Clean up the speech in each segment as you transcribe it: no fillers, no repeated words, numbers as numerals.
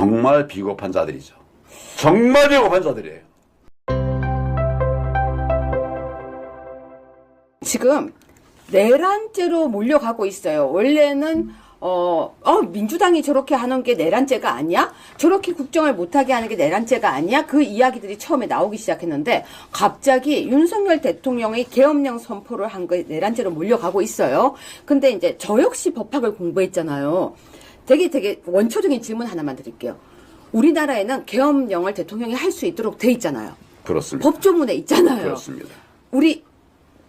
정말 비겁한 자들이죠. 정말 비겁한 자들이에요. 지금 내란죄로 몰려가고 있어요. 원래는 민주당이 저렇게 하는 게 내란죄가 아니야? 저렇게 국정을 못하게 하는 게 내란죄가 아니야? 그 이야기들이 처음에 나오기 시작했는데 갑자기 윤석열 대통령이 계엄령 선포를 한 거 내란죄로 몰려가고 있어요. 근데 이제 저 역시 법학을 공부했잖아요. 되게 원초적인 질문 하나만 드릴게요. 우리나라에는 계엄령을 대통령이 할 수 있도록 돼 있잖아요. 그렇습니다. 법조문에 있잖아요. 그렇습니다. 우리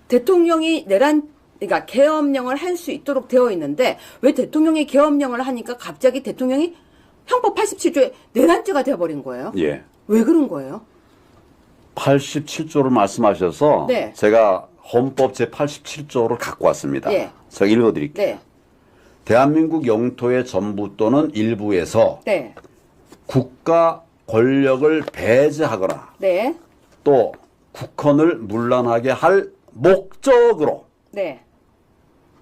대통령이 그러니까 계엄령을 할 수 있도록 되어 있는데 왜 대통령이 계엄령을 하니까 갑자기 대통령이 형법 87조에 내란죄가 되어버린 거예요? 예. 왜 그런 거예요? 87조를 말씀하셔서 네. 제가 헌법 제87조를 갖고 왔습니다. 예. 제가 읽어드릴게요. 네. 대한민국 영토의 전부 또는 일부에서 네. 국가 권력을 배제하거나 네. 또 국헌을 문란하게 할 목적으로, 네.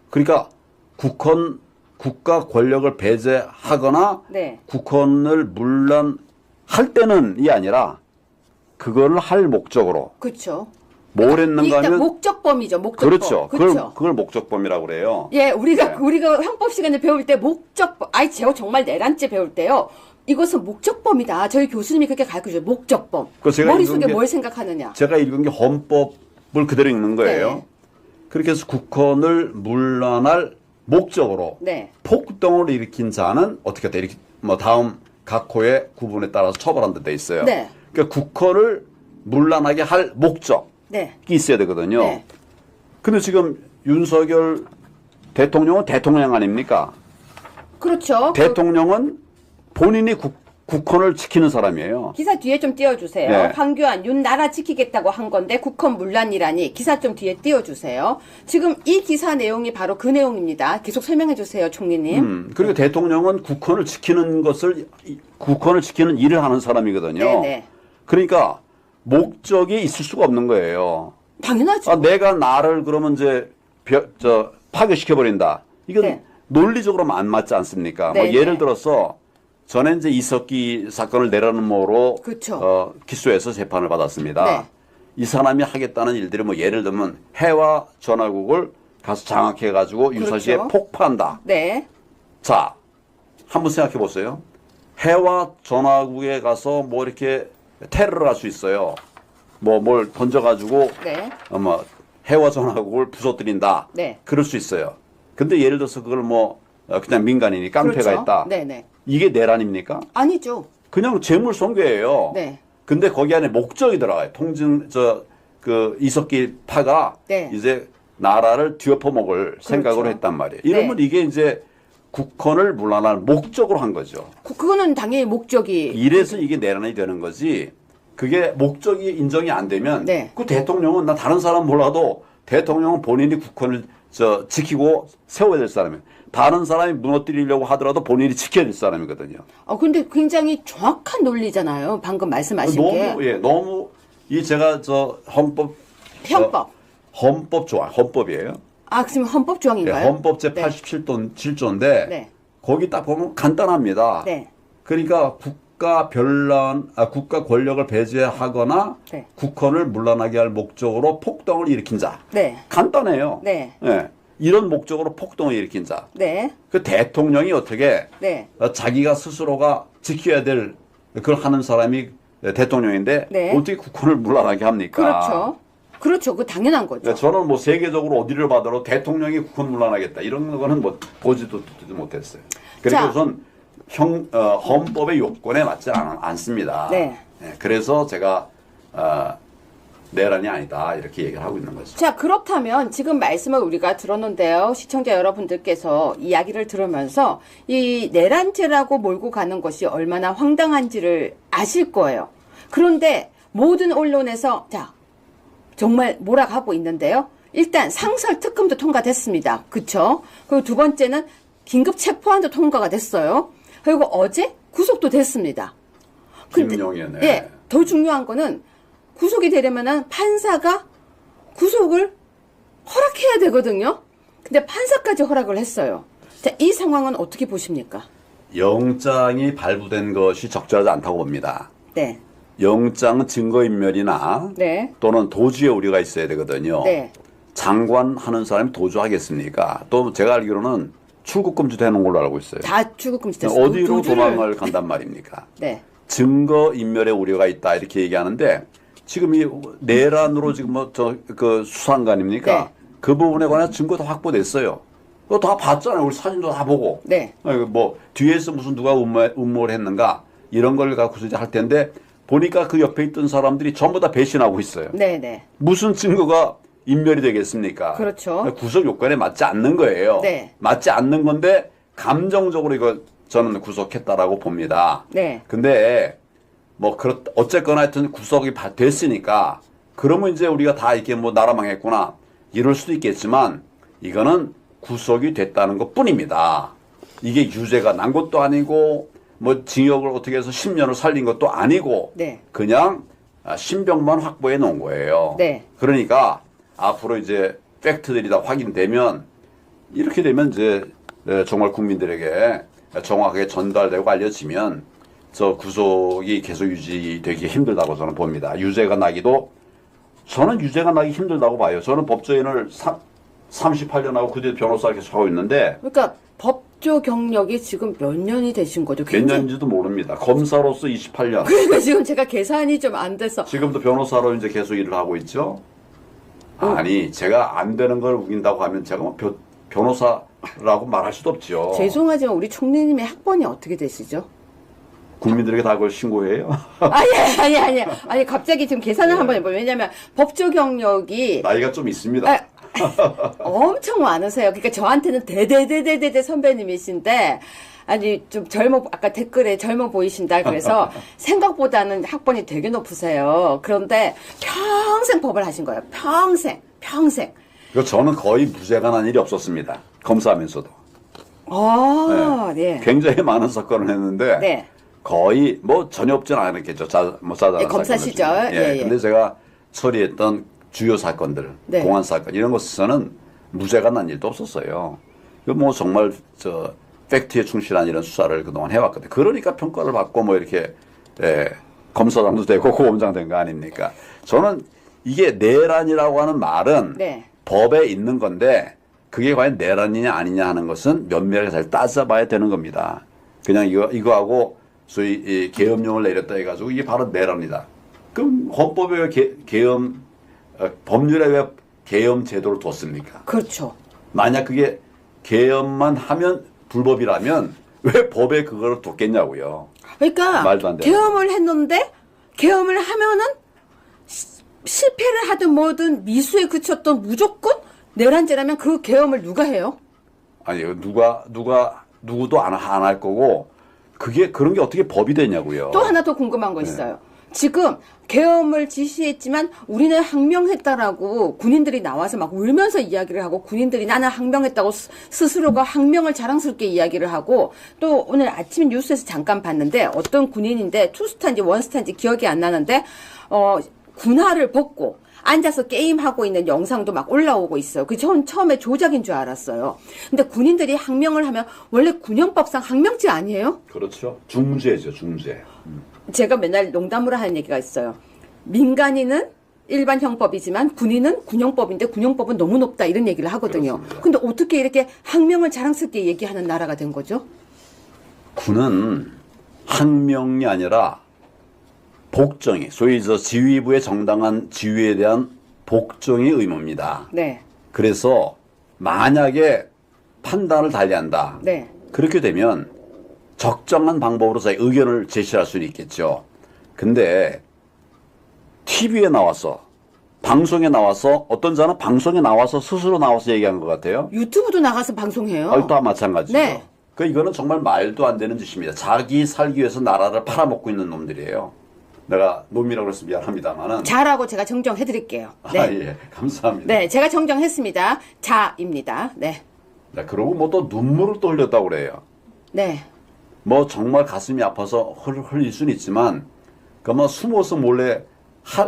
그러니까 국가 권력을 배제하거나 네. 국헌을 문란할 때는이 아니라 그거를 할 목적으로 그렇죠. 뭘 했는가 일단 하면 목적범이죠. 목적범. 그렇죠. 그렇죠. 그걸 목적범이라고 그래요. 예, 우리가 네. 형법 시간에 배울 때 목적범, 제가 정말 내란죄 배울 때요. 이것은 목적범이다. 저희 교수님이 그렇게 가르쳐줘요. 목적범. 제가 머릿속에 읽은 게- 뭘 생각하느냐. 제가 읽은 게 헌법을 그대로 읽는 거예요. 네. 그렇게 해서 국헌을 문란할 목적으로 네. 폭동을 일으킨 자는 어떻게 돼? 이렇게 다음 각 호의 구분에 따라서 처벌한다 돼 있어요. 네. 그러니까 국헌을 문란하게 할 목적이 네. 있어야 되거든요. 네. 근데 지금 윤석열 대통령은 대통령 아닙니까? 그렇죠. 대통령은 본인이 국헌을 지키는 사람이에요. 기사 뒤에 좀 띄워주세요. 네. 황교안, 윤 나라 지키겠다고 한 건데 국헌 문란이라니 기사 좀 뒤에 띄워주세요. 지금 이 기사 내용이 바로 그 내용입니다. 계속 설명해 주세요, 총리님. 그리고 대통령은 국헌을 지키는 일을 하는 사람이거든요. 네네. 그러니까 목적이 있을 수가 없는 거예요. 당연하죠. 내가 나를 그러면 이제 파괴시켜 버린다. 이건 네. 논리적으로 안 맞지 않습니까? 네, 예를 네. 들어서 전에 이제 이석기 사건을 내라는모로 그쵸. 기소해서 재판을 받았습니다. 네. 이 사람이 하겠다는 일들이 예를 들면 해와 전화국을 가서 장악해 가지고 유사시에 그렇죠. 폭파한다. 네. 자, 한번 생각해 보세요. 해와 전화국에 가서 이렇게 테러를 할 수 있어요. 뭘 던져가지고 네. 해와 전화국을 부서뜨린다. 네. 그럴 수 있어요. 근데 예를 들어서 그걸 그냥 민간인이 깡패가 그렇죠. 있다. 네네. 이게 내란입니까? 아니죠. 그냥 재물 손괴예요. 네. 근데 거기 안에 목적이 들어가요. 이석기 파가 네. 이제 나라를 뒤엎어 먹을 생각으로 했단 말이에요. 이러면 네. 이게 이제 국헌을 문란할 목적으로 한 거죠. 그거는 당연히 목적이. 이래서 이게 내란이 되는 거지. 그게 목적이 인정이 안 되면 네. 그 대통령은 나 다른 사람 몰라도 대통령은 본인이 국헌을 지키고 세워야 될 사람이에요. 다른 사람이 무너뜨리려고 하더라도 본인이 지켜야 될 사람이거든요. 근데 굉장히 정확한 논리잖아요. 방금 말씀하신 게. 너무 제가 헌법. 헌법이에요. 지금 헌법 조항인가요? 헌법 제 87조인데 네. 거기 딱 보면 간단합니다. 네. 그러니까 국가 권력을 배제하거나 네. 국헌을 문란하게 할 목적으로 폭동을 일으킨 자. 네. 간단해요. 네. 예. 이런 목적으로 폭동을 일으킨 자. 네. 그 대통령이 어떻게 네. 자기가 스스로가 지켜야 될 그걸 하는 사람이 대통령인데 네. 어떻게 국헌을 문란하게 합니까? 그렇죠. 그렇죠. 그 당연한 거죠. 그러니까 저는 세계적으로 어디를 봐도 대통령이 국헌 문란하겠다 이런 거는 보지도 듣지도 못했어요. 그래서 자. 우선 헌법의 요건에 맞지 않습니다. 네. 그래서 제가 내란이 아니다 이렇게 얘기를 하고 있는 거죠. 자, 그렇다면 지금 말씀을 우리가 들었는데요. 시청자 여러분들께서 이야기를 들으면서 이 내란죄라고 몰고 가는 것이 얼마나 황당한지를 아실 거예요. 그런데 모든 언론에서 정말 몰아가고 있는데요. 일단 상설 특검도 통과됐습니다. 그쵸? 그리고 두 번째는 긴급 체포안도 통과가 됐어요. 그리고 어제 구속도 됐습니다. 김용현. 예, 더 중요한 거는 구속이 되려면은 판사가 구속을 허락해야 되거든요. 근데 판사까지 허락을 했어요. 자, 이 상황은 어떻게 보십니까? 영장이 발부된 것이 적절하지 않다고 봅니다. 네. 영장은 증거인멸이나 네. 또는 도주의 우려가 있어야 되거든요. 네. 장관하는 사람이 도주하겠습니까? 또 제가 알기로는 출국금지도 해놓은 걸로 알고 있어요. 다 출국금지 됐어요. 어디로 도망을 간단 말입니까? 네. 증거인멸의 우려가 있다 이렇게 얘기하는데 지금 이 내란으로 지금 그 수사한 거 아닙니까? 네. 그 부분에 관한 증거 다 확보됐어요. 그거 다 봤잖아요. 우리 사진도 다 보고. 네. 뭐 뒤에서 무슨 누가 음모를 했는가 이런 걸 갖고서 이제 할 텐데 보니까 그 옆에 있던 사람들이 전부 다 배신하고 있어요. 네, 네. 무슨 증거가 인멸이 되겠습니까? 그렇죠. 구속 요건에 맞지 않는 거예요. 네. 맞지 않는 건데 감정적으로 이거 저는 구속했다라고 봅니다. 네. 근데 뭐 어쨌거나 하여튼 구속이 됐으니까 그러면 이제 우리가 다 이렇게 뭐 나라 망했구나 이럴 수도 있겠지만 이거는 구속이 됐다는 것 뿐입니다. 이게 유죄가 난 것도 아니고 뭐 징역을 어떻게 해서 10년을 살린 것도 아니고 네. 그냥 신병만 확보해 놓은 거예요. 네. 그러니까 앞으로 이제 팩트들이 다 확인되면 이렇게 되면 이제 정말 국민들에게 정확하게 전달되고 알려지면 저 구속이 계속 유지되기 힘들다고 저는 봅니다. 저는 유죄가 나기 힘들다고 봐요. 저는 법조인을 38년 하고 그뒤 변호사 계속 하고 있는데 그러니까 법조 경력이 지금 몇 년이 되신 거죠? 몇 년인지도 모릅니다. 검사로서 28년. 그러니까 지금 제가 계산이 좀 안 돼서. 지금도 변호사로 이제 계속 일을 하고 있죠. 아니 제가 안 되는 걸 우긴다고 하면 제가 뭐 변호사라고 말할 수도 없죠. 죄송하지만 우리 총리님의 학번이 어떻게 되시죠? 국민들에게 다 그걸 신고해요. 아니 갑자기 지금 계산을 한번 해봐요. 왜냐면 법조 경력이 나이가 좀 있습니다. 엄청 많으세요. 그러니까 저한테는 대대 선배님이신데 아니 좀 아까 댓글에 젊어 보이신다 그래서 생각보다는 학번이 되게 높으세요. 그런데 평생 법을 하신 거예요. 평생. 저는 거의 무죄가 난 일이 없었습니다. 검사하면서도. 네. 굉장히 많은 사건을 했는데 네. 거의 뭐 전혀 없지는 않았겠죠. 짜잘한 검사 사건들 시절. 중에. 예. 근데 제가 처리했던 주요 사건들, 네. 공안 사건 이런 것에서는 무죄가 난 일도 없었어요. 이거 뭐 정말 팩트에 충실한 이런 수사를 그동안 해왔거든요. 그러니까 평가를 받고 뭐 이렇게 검사장도 되고 고검장 된 거 아닙니까? 저는 이게 내란이라고 하는 말은 네. 법에 있는 건데 그게 과연 내란이냐 아니냐 하는 것은 면밀하게 잘 따져봐야 되는 겁니다. 그냥 이거하고 소위 이 계엄령을 내렸다 해가지고 이게 바로 내란이다. 그럼 헌법에 왜 법률에 왜 계엄 제도를 뒀습니까? 그렇죠. 만약 그게 계엄만 하면 불법이라면 왜 법에 그거를 뒀겠냐고요. 그러니까 말도 안 되는. 계엄을 했는데 계엄을 하면은 실패를 하든 뭐든 미수에 그쳤던 무조건 내란죄라면 그 계엄을 누가 해요? 아니 누구도 안 할 거고 그런 게 어떻게 법이 되냐고요. 또 하나 더 궁금한 거 있어요. 지금 계엄을 지시했지만 우리는 항명했다라고 군인들이 나와서 막 울면서 이야기를 하고 군인들이 나는 항명했다고 스스로가 항명을 자랑스럽게 이야기를 하고 또 오늘 아침 뉴스에서 잠깐 봤는데 어떤 군인인데 투스타인지 원스타인지 기억이 안 나는데 군화를 벗고 앉아서 게임하고 있는 영상도 막 올라오고 있어요. 전 처음에 조작인 줄 알았어요. 근데 군인들이 항명을 하면 원래 군형법상 항명죄 아니에요? 그렇죠. 중죄죠, 중죄. 제가 맨날 농담으로 하는 얘기가 있어요. 민간인은 일반 형법이지만 군인은 군형법인데 군형법은 너무 높다 이런 얘기를 하거든요. 그렇습니다. 근데 어떻게 이렇게 항명을 자랑스럽게 얘기하는 나라가 된 거죠? 군은 항명이 아니라 복종이 소위 지휘부의 정당한 지휘에 대한 복종이 의무입니다. 네. 그래서 만약에 판단을 달리한다. 네. 그렇게 되면 적정한 방법으로 자기 의견을 제시할 수는 있겠죠. 근데 TV에 나와서 방송에 나와서 어떤 자는 방송에 나와서 스스로 나와서 얘기한 것 같아요. 유튜브도 나가서 방송해요. 또 마찬가지죠. 네. 이거는 정말 말도 안 되는 짓입니다. 자기 살기 위해서 나라를 팔아먹고 있는 놈들이에요. 내가 놈이라고 해서 미안합니다만은. 자라고 제가 정정해 드릴게요. 네. 예, 감사합니다. 네, 제가 정정했습니다. 자입니다. 네. 네, 그러고 뭐 또 눈물을 또 흘렸다고 그래요. 네. 뭐 정말 가슴이 아파서 흘릴 수는 있지만, 뭐 숨어서 몰래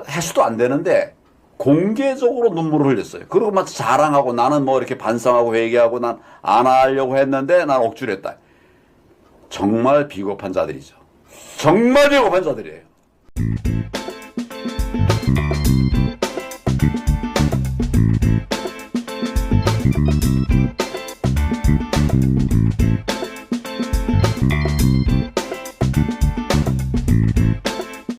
해서도 안 되는데, 공개적으로 눈물을 흘렸어요. 그리고 마치 자랑하고 나는 뭐 이렇게 반성하고 회개하고 난 안 하려고 했는데 난 억지로 했다. 정말 비겁한 자들이죠. 정말 비겁한 자들이에요.